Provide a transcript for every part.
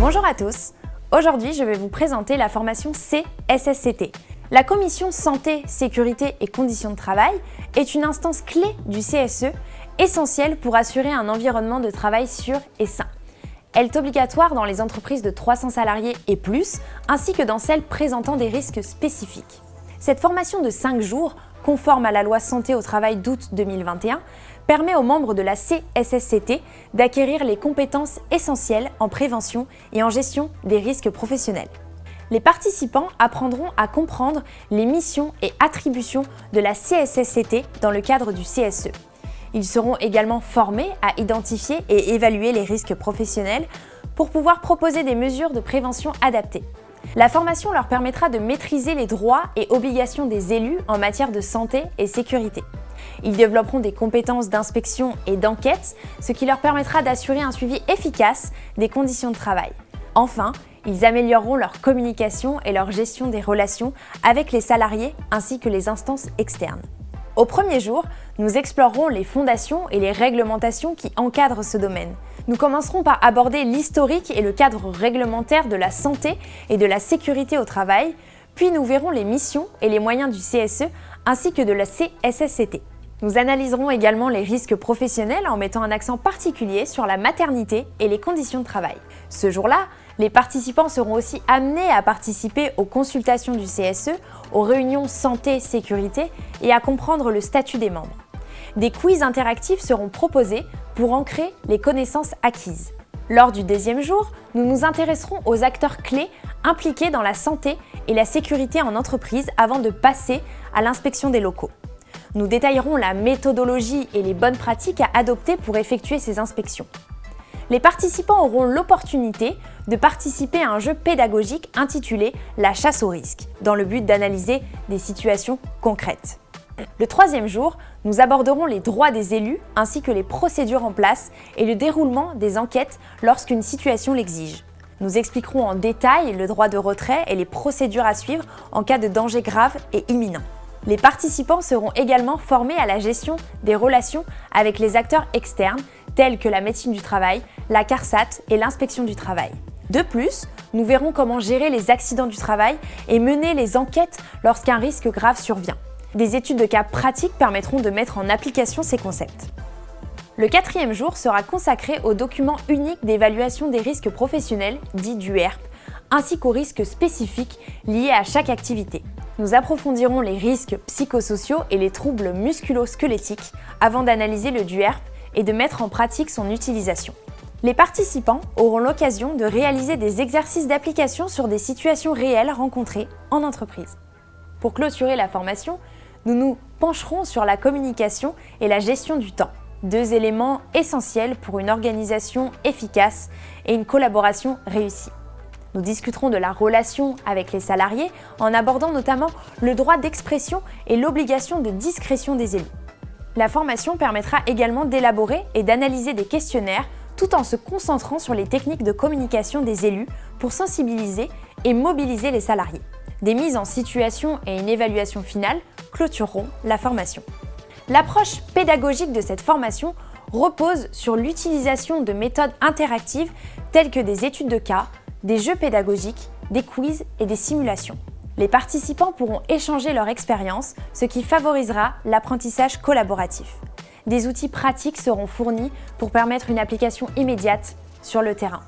Bonjour à tous, aujourd'hui je vais vous présenter la formation CSSCT. La Commission Santé, Sécurité et Conditions de Travail est une instance clé du CSE, essentielle pour assurer un environnement de travail sûr et sain. Elle est obligatoire dans les entreprises de 300 salariés et plus, ainsi que dans celles présentant des risques spécifiques. Cette formation de 5 jours, conforme à la loi Santé au travail d'août 2021, permet aux membres de la CSSCT d'acquérir les compétences essentielles en prévention et en gestion des risques professionnels. Les participants apprendront à comprendre les missions et attributions de la CSSCT dans le cadre du CSE. Ils seront également formés à identifier et évaluer les risques professionnels pour pouvoir proposer des mesures de prévention adaptées. La formation leur permettra de maîtriser les droits et obligations des élus en matière de santé et sécurité. Ils développeront des compétences d'inspection et d'enquête, ce qui leur permettra d'assurer un suivi efficace des conditions de travail. Enfin, ils amélioreront leur communication et leur gestion des relations avec les salariés ainsi que les instances externes. Au premier jour, nous explorerons les fondations et les réglementations qui encadrent ce domaine. Nous commencerons par aborder l'historique et le cadre réglementaire de la santé et de la sécurité au travail, puis nous verrons les missions et les moyens du CSE ainsi que de la CSSCT. Nous analyserons également les risques professionnels en mettant un accent particulier sur la maternité et les conditions de travail. Ce jour-là, les participants seront aussi amenés à participer aux consultations du CSE, aux réunions santé-sécurité et à comprendre le statut des membres. Des quiz interactifs seront proposés pour ancrer les connaissances acquises. Lors du deuxième jour, nous nous intéresserons aux acteurs clés impliqués dans la santé et la sécurité en entreprise avant de passer à l'inspection des locaux. Nous détaillerons la méthodologie et les bonnes pratiques à adopter pour effectuer ces inspections. Les participants auront l'opportunité de participer à un jeu pédagogique intitulé « La chasse au risque » dans le but d'analyser des situations concrètes. Le troisième jour, nous aborderons les droits des élus ainsi que les procédures en place et le déroulement des enquêtes lorsqu'une situation l'exige. Nous expliquerons en détail le droit de retrait et les procédures à suivre en cas de danger grave et imminent. Les participants seront également formés à la gestion des relations avec les acteurs externes tels que la médecine du travail, la CARSAT et l'inspection du travail. De plus, nous verrons comment gérer les accidents du travail et mener les enquêtes lorsqu'un risque grave survient. Des études de cas pratiques permettront de mettre en application ces concepts. Le quatrième jour sera consacré au document unique d'évaluation des risques professionnels, dit DUERP, ainsi qu'aux risques spécifiques liés à chaque activité. Nous approfondirons les risques psychosociaux et les troubles musculo-squelettiques avant d'analyser le DUERP et de mettre en pratique son utilisation. Les participants auront l'occasion de réaliser des exercices d'application sur des situations réelles rencontrées en entreprise. Pour clôturer la formation, nous nous pencherons sur la communication et la gestion du temps, deux éléments essentiels pour une organisation efficace et une collaboration réussie. Nous discuterons de la relation avec les salariés en abordant notamment le droit d'expression et l'obligation de discrétion des élus. La formation permettra également d'élaborer et d'analyser des questionnaires tout en se concentrant sur les techniques de communication des élus pour sensibiliser et mobiliser les salariés. Des mises en situation et une évaluation finale clôtureront la formation. L'approche pédagogique de cette formation repose sur l'utilisation de méthodes interactives telles que des études de cas, des jeux pédagogiques, des quiz et des simulations. Les participants pourront échanger leur expérience, ce qui favorisera l'apprentissage collaboratif. Des outils pratiques seront fournis pour permettre une application immédiate sur le terrain.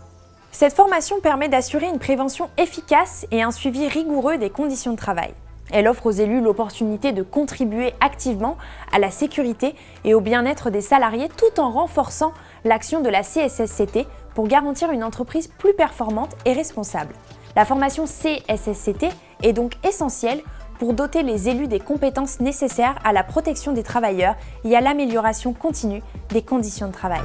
Cette formation permet d'assurer une prévention efficace et un suivi rigoureux des conditions de travail. Elle offre aux élus l'opportunité de contribuer activement à la sécurité et au bien-être des salariés tout en renforçant l'action de la CSSCT pour garantir une entreprise plus performante et responsable. La formation CSSCT est donc essentielle pour doter les élus des compétences nécessaires à la protection des travailleurs et à l'amélioration continue des conditions de travail.